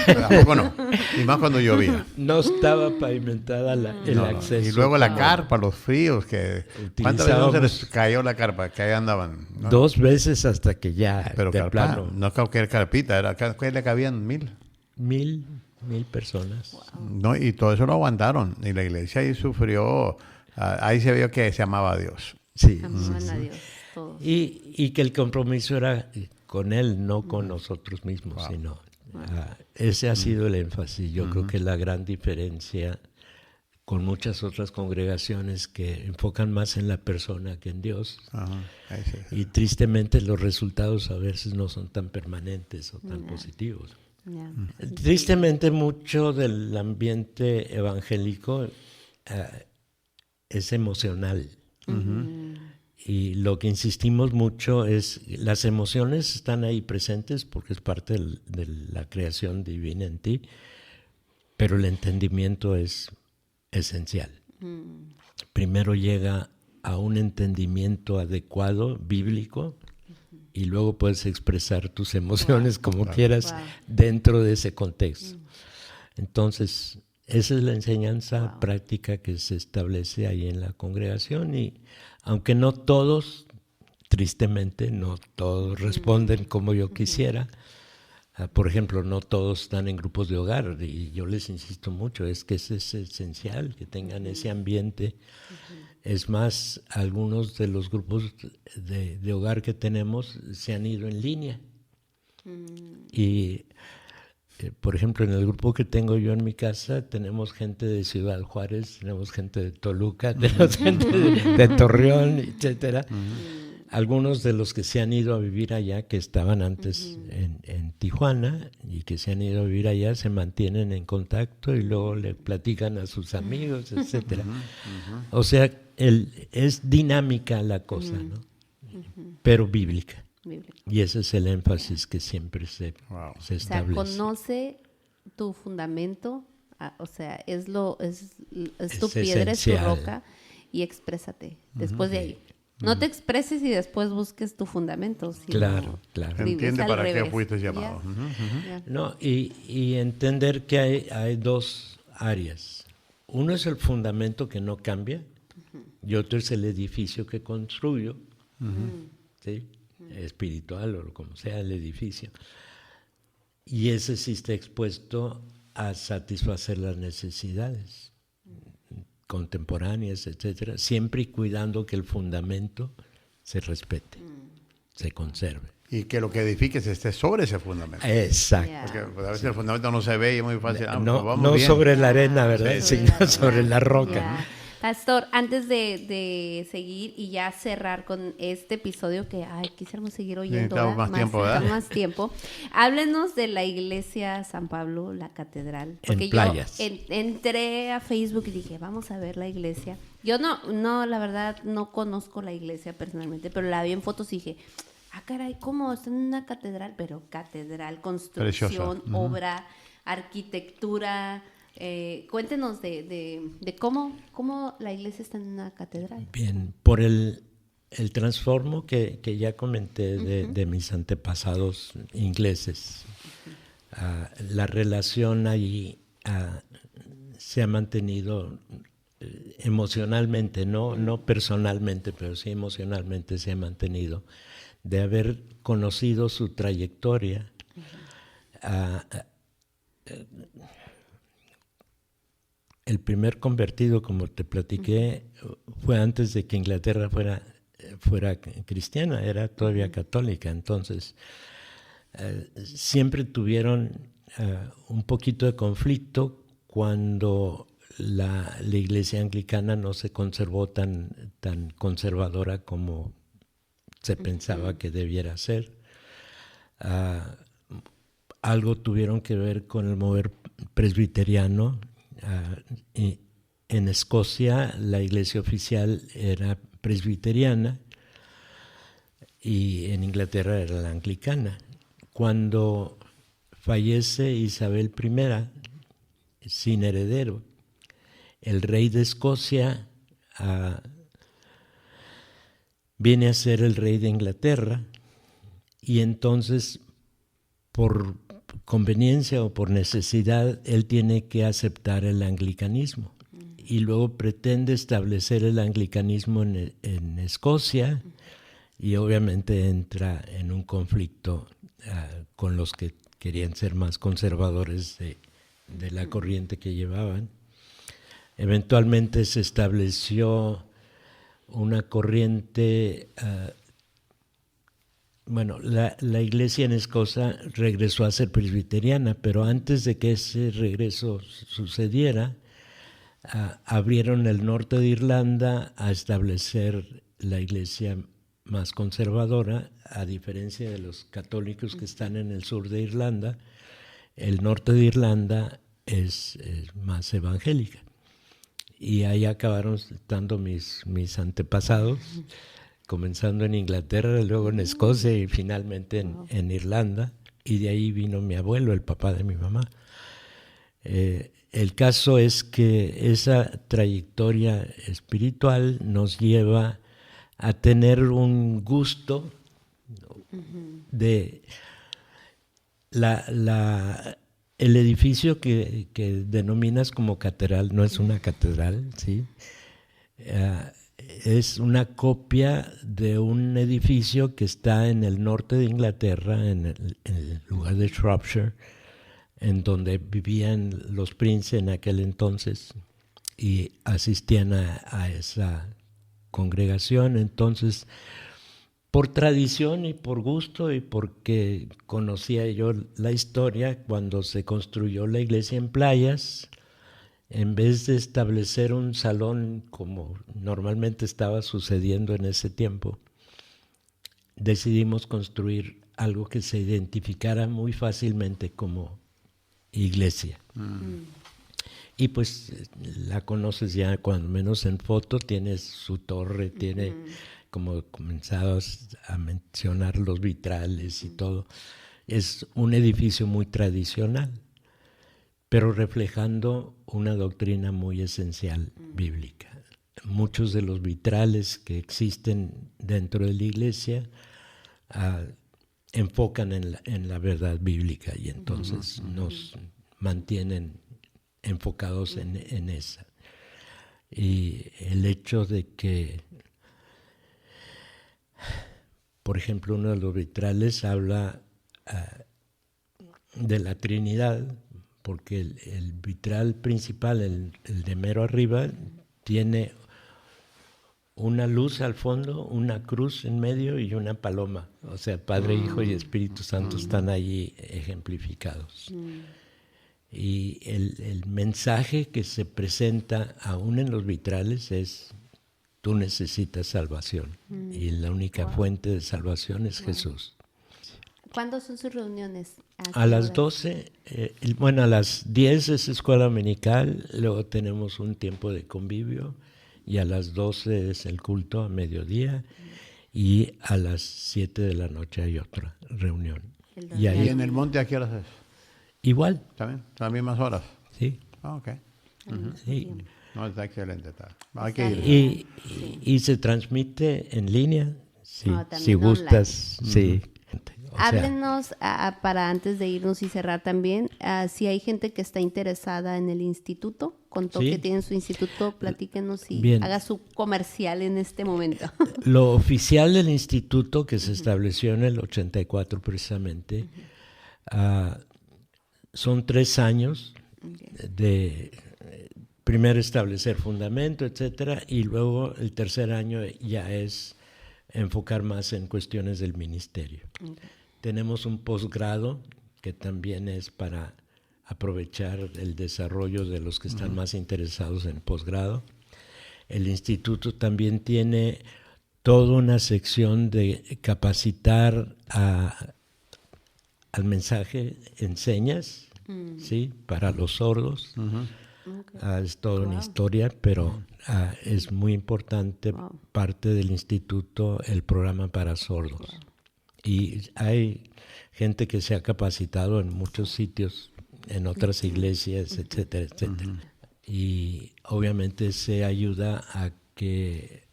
Tampoco no, y más cuando llovía. No estaba pavimentada el acceso. Y luego la carpa, los fríos, ¿cuántas veces no se les cayó la carpa? Que ahí andaban, ¿no? 2 veces hasta que ya, Pero de carpa, plano, no cualquier carpita, ¿qué le cabían? 1,000 personas. Wow. No, y todo eso lo aguantaron, y la iglesia ahí sufrió, ahí se vio que se amaba a Dios. Sí. Amaban a Dios todos. Y que el compromiso era con Él, no con nosotros mismos, sino ese ha sido el énfasis. Yo creo que la gran diferencia con muchas otras congregaciones que enfocan más en la persona que en Dios. Ajá, ahí sí. Y tristemente los resultados a veces no son tan permanentes o tan positivos. Ya. Tristemente mucho del ambiente evangélico es emocional. Y lo que insistimos mucho es, las emociones están ahí presentes porque es parte de la creación divina en ti, pero el entendimiento es esencial. Primero llega a un entendimiento adecuado, bíblico, y luego puedes expresar tus emociones como quieras dentro de ese contexto. Entonces, esa es la enseñanza práctica que se establece ahí en la congregación, y aunque no todos, tristemente, no todos responden como yo quisiera. Por ejemplo, no todos están en grupos de hogar, y yo les insisto mucho, es que es esencial que tengan ese ambiente. Es más, algunos de los grupos de hogar que tenemos se han ido en línea. Y, por ejemplo, en el grupo que tengo yo en mi casa, tenemos gente de Ciudad Juárez, tenemos gente de Toluca, tenemos gente de Torreón, etcétera. Algunos de los que se han ido a vivir allá, que estaban antes en Tijuana y que se han ido a vivir allá, se mantienen en contacto y luego le platican a sus amigos, etcétera. O sea, es dinámica la cosa, ¿no? Pero bíblica. Y ese es el énfasis que siempre se establece. O sea, conoce tu fundamento, o sea, es tu piedra, es tu esencial. roca, y exprésate después de ahí. No te expreses y después busques tu fundamento. Sino Claro. Entiende al para revés. qué fuiste llamado. Ya. No, y entender que hay 2 áreas. Uno es el fundamento que no cambia, y otro es el edificio que construyo, ¿sí? Espiritual o como sea el edificio. Y ese sí está expuesto a satisfacer las necesidades contemporáneas, etcétera, siempre y cuidando que el fundamento se respete, se conserve. Y que lo que edifiques esté sobre ese fundamento. Exacto. Porque pues, a veces el fundamento no se ve y es muy fácil. No bien. sobre la arena, ¿verdad? Sí, Sino sobre la roca. Ya. Pastor, antes de seguir y ya cerrar con este episodio que quisiéramos seguir oyendo Necesitamos más tiempo, ¿verdad? más tiempo, háblenos de la iglesia San Pablo, la catedral. Porque En Playas. yo entré a Facebook y dije, vamos a ver la iglesia. Yo no, la verdad, no conozco la iglesia personalmente, pero la vi en fotos y dije, caray, ¿cómo? Está en una catedral, pero catedral, construcción, Preciosa. obra, arquitectura. Cuéntenos de cómo la iglesia está en una catedral. Bien, por el transformo que ya comenté de mis antepasados ingleses, la relación allí se ha mantenido emocionalmente, no personalmente, pero sí emocionalmente se ha mantenido, de haber conocido su trayectoria. El primer convertido, como te platiqué, fue antes de que Inglaterra fuera cristiana, era todavía católica. Entonces, siempre tuvieron un poquito de conflicto cuando la iglesia anglicana no se conservó tan conservadora como se pensaba que debiera ser. Algo tuvieron que ver con el mover presbiteriano. Y en Escocia la iglesia oficial era presbiteriana y en Inglaterra era la anglicana. Cuando fallece Isabel I, sin heredero, el rey de Escocia viene a ser el rey de Inglaterra, y entonces por conveniencia o por necesidad él tiene que aceptar el anglicanismo, y luego pretende establecer el anglicanismo en Escocia, y obviamente entra en un conflicto con los que querían ser más conservadores de la corriente que llevaban. Eventualmente se estableció una corriente, la iglesia en Escocia regresó a ser presbiteriana, pero antes de que ese regreso sucediera, abrieron el norte de Irlanda a establecer la iglesia más conservadora. A diferencia de los católicos que están en el sur de Irlanda, el norte de Irlanda es más evangélica. Y ahí acabaron estando mis antepasados, comenzando en Inglaterra, luego en Escocia y finalmente en Irlanda. Y de ahí vino mi abuelo, el papá de mi mamá. El caso es que esa trayectoria espiritual nos lleva a tener un gusto de el edificio que denominas como catedral. No es una catedral, ¿sí? Es una copia de un edificio que está en el norte de Inglaterra, en el lugar de Shropshire, en donde vivían los príncipes en aquel entonces y asistían a esa congregación. Entonces, por tradición y por gusto y porque conocía yo la historia, cuando se construyó la iglesia en Playas, en vez de establecer un salón como normalmente estaba sucediendo en ese tiempo, decidimos construir algo que se identificara muy fácilmente como iglesia. Y pues la conoces ya, cuando menos en foto, tiene su torre, tiene, como comenzabas a mencionar, los vitrales y todo. Es un edificio muy tradicional, pero reflejando una doctrina muy esencial bíblica. Muchos de los vitrales que existen dentro de la iglesia enfocan en la verdad bíblica, y entonces nos mantienen enfocados en esa. Y el hecho de que, por ejemplo, uno de los vitrales habla de la Trinidad, porque el vitral principal, el de mero arriba, tiene una luz al fondo, una cruz en medio y una paloma. O sea, Padre, Hijo y Espíritu Santo están allí ejemplificados. Y el mensaje que se presenta aún en los vitrales es: tú necesitas salvación, y la única fuente de salvación es Jesús. ¿Cuándo son sus reuniones? A las 12, a las 10 es escuela dominical, luego tenemos un tiempo de convivio, y a las 12 es el culto a mediodía, y a las 7 de la noche hay otra reunión. ¿Y en el monte a qué horas es? Igual. ¿También más horas? Sí. Ok. Sí. No, está excelente. Hay que ir. Y se transmite en línea, sí, si gustas. Sí. Háblenos, para antes de irnos y cerrar también, si hay gente que está interesada en el instituto, contó Sí. que tiene su instituto. Platíquenos y Bien. haga su comercial en este momento. Lo oficial del instituto, que se estableció en el 84 precisamente, son 3 años de primero establecer fundamento, etcétera, y luego el tercer año ya es enfocar más en cuestiones del ministerio. Tenemos un posgrado que también es para aprovechar el desarrollo de los que están más interesados en posgrado. El instituto también tiene toda una sección de capacitar al mensaje en señas, ¿sí? Para los sordos. Es toda una historia, pero es muy importante parte del instituto el programa para sordos. Y hay gente que se ha capacitado en muchos sitios, en otras iglesias, etcétera, etcétera. Y obviamente se ayuda a que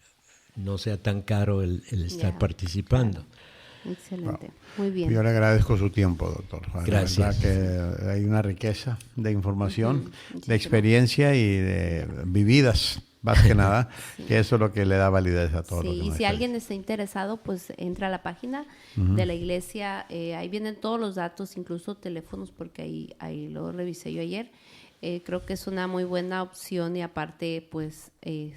no sea tan caro el estar participando. Excelente, muy bien. Yo le agradezco su tiempo, doctor. Gracias. La verdad que hay una riqueza de información, de experiencia y de vividas, más que nada, que eso es lo que le da validez a todos los Sí, y demás. si alguien está interesado, pues entra a la página de la iglesia, ahí vienen todos los datos, incluso teléfonos, porque ahí lo revisé yo ayer. Creo que es una muy buena opción y aparte, pues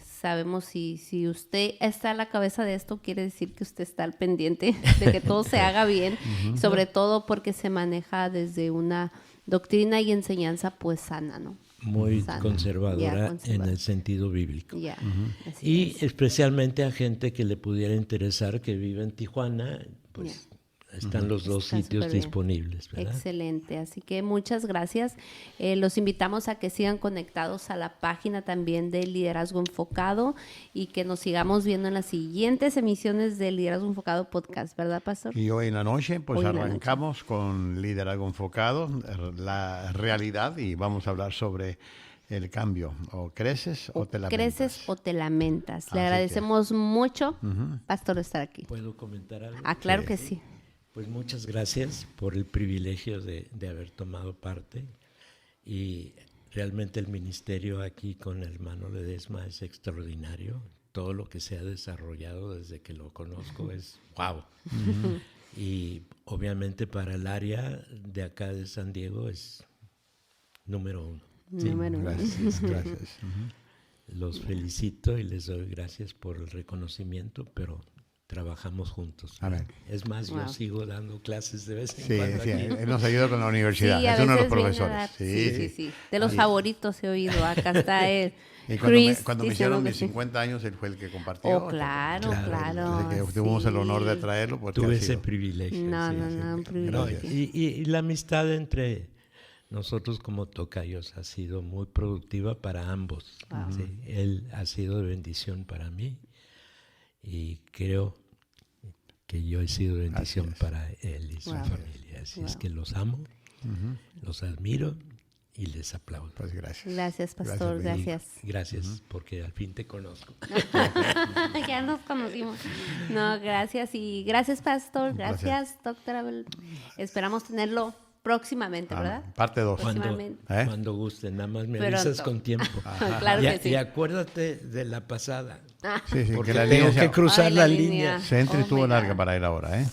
sabemos si usted está a la cabeza de esto, quiere decir que usted está al pendiente de que todo se haga bien, sobre todo porque se maneja desde una doctrina y enseñanza pues sana, ¿no? Muy Sana. conservadora Ya, conservadora. en el sentido bíblico. Ya, así Y es. especialmente a gente que le pudiera interesar que vive en Tijuana, pues están los dos Está sitios superbién. disponibles, ¿verdad? Excelente, así que muchas gracias. Los invitamos a que sigan conectados a la página también de Liderazgo Enfocado y que nos sigamos viendo en las siguientes emisiones de Liderazgo Enfocado Podcast, ¿verdad, Pastor? Y hoy en la noche, pues Hoy en la arrancamos con Liderazgo Enfocado, la realidad, y vamos a hablar sobre el cambio. O creces o te lamentas. Creces o te lamentas. Así Le que- agradecemos mucho, Pastor, de estar aquí. ¿Puedo comentar algo? Claro que sí. Pues muchas gracias por el privilegio de haber tomado parte y realmente el ministerio aquí con el hermano Ledesma es extraordinario. Todo lo que se ha desarrollado desde que lo conozco es wow. Y obviamente para el área de acá de San Diego es número 1. Sí, Número uno. Gracias, gracias. los felicito y les doy gracias por el reconocimiento, pero trabajamos juntos. Amén. Es más, Wow. yo sigo dando clases de vez en Sí, cuando sí, aquí. él nos ayuda con la universidad. Sí, a es uno de los veces viene a profesores. dar- sí. De los favoritos he oído. Acá está él. Y Chris cuando me diciendo hicieron que mis sí. 50 años, él fue el que compartió. Oh, claro. Así que tuvimos el honor de sí. traerlo. Porque Tuve ha ese sido- privilegio. No, sí, no, sí. no, un No, privilegio. y la amistad entre nosotros como tocayos ha sido muy productiva para ambos. ¿sí? Él ha sido de bendición para mí y creo que yo he sido de bendición para él y su Wow. familia. Así es Wow. que los amo, los admiro y les aplaudo. Pues gracias. Gracias, Pastor. Luis. Gracias. Gracias, porque al fin te conozco. Ya nos conocimos. No, gracias. Y gracias, Pastor. placer. Gracias, doctora Abel. Esperamos tenerlo próximamente, ¿verdad? Parte 2. Cuando- Cuando, Próximamente. cuando guste, nada más me Pronto. avisas con tiempo. Claro y, que sí. y acuérdate de la pasada, Sí, sí, porque que la tengo línea que cruzar Ay, la la línea. línea. Centro Oh estuvo my larga God. para ir ahora, ¿eh?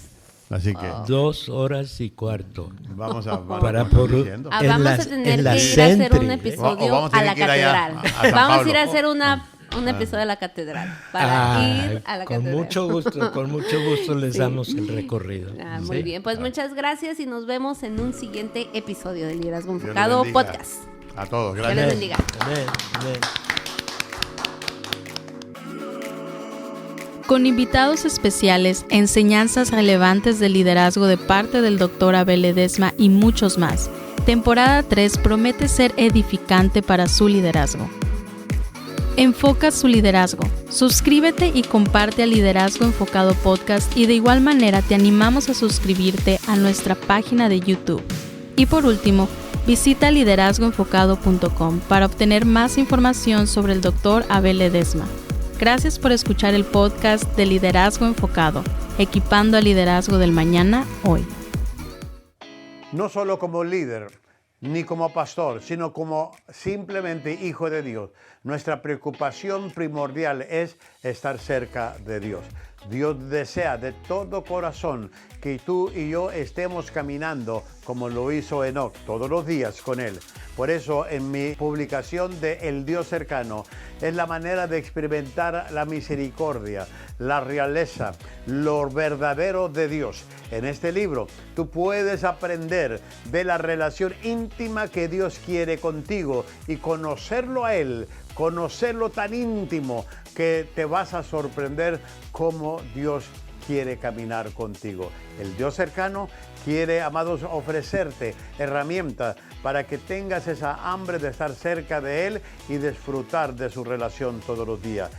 Así que 2 horas y cuarto. vamos a Para vamos por- diciendo. Ah, En vamos la- a tener en que la ir a hacer Centri, un ¿eh? episodio O vamos a a tener la que ir allá, catedral. a San Vamos a Pablo. ir a hacer un episodio de la catedral para ir a la con catedral. mucho gusto les damos el recorrido. Muy ¿sí? bien, pues muchas gracias y nos vemos en un siguiente episodio de Liderazgo Dios les Enfocado bendiga. Podcast. A todos, Dios les gracias. bendiga. Amén, amén. Con invitados especiales, enseñanzas relevantes de liderazgo de parte del Dr. Abel Ledesma y muchos más. Temporada 3 promete ser edificante para su liderazgo. Enfoca su liderazgo. Suscríbete y comparte a Liderazgo Enfocado Podcast y de igual manera te animamos a suscribirte a nuestra página de YouTube. Y por último, visita liderazgoenfocado.com para obtener más información sobre el Dr. Abel Ledesma. Gracias por escuchar el podcast de Liderazgo Enfocado, equipando al liderazgo del mañana hoy. No solo como líder, ni como pastor, sino como simplemente hijo de Dios. Nuestra preocupación primordial es estar cerca de Dios. Dios desea de todo corazón que tú y yo estemos caminando como lo hizo Enoc, todos los días con Él. Por eso en mi publicación de El Dios Cercano es la manera de experimentar la misericordia, la realeza, lo verdadero de Dios. En este libro tú puedes aprender de la relación íntima que Dios quiere contigo y conocerlo a Él, conocerlo tan íntimo que te vas a sorprender cómo Dios quiere caminar contigo. El Dios Cercano quiere, amados, ofrecerte herramientas para que tengas esa hambre de estar cerca de Él y disfrutar de su relación todos los días.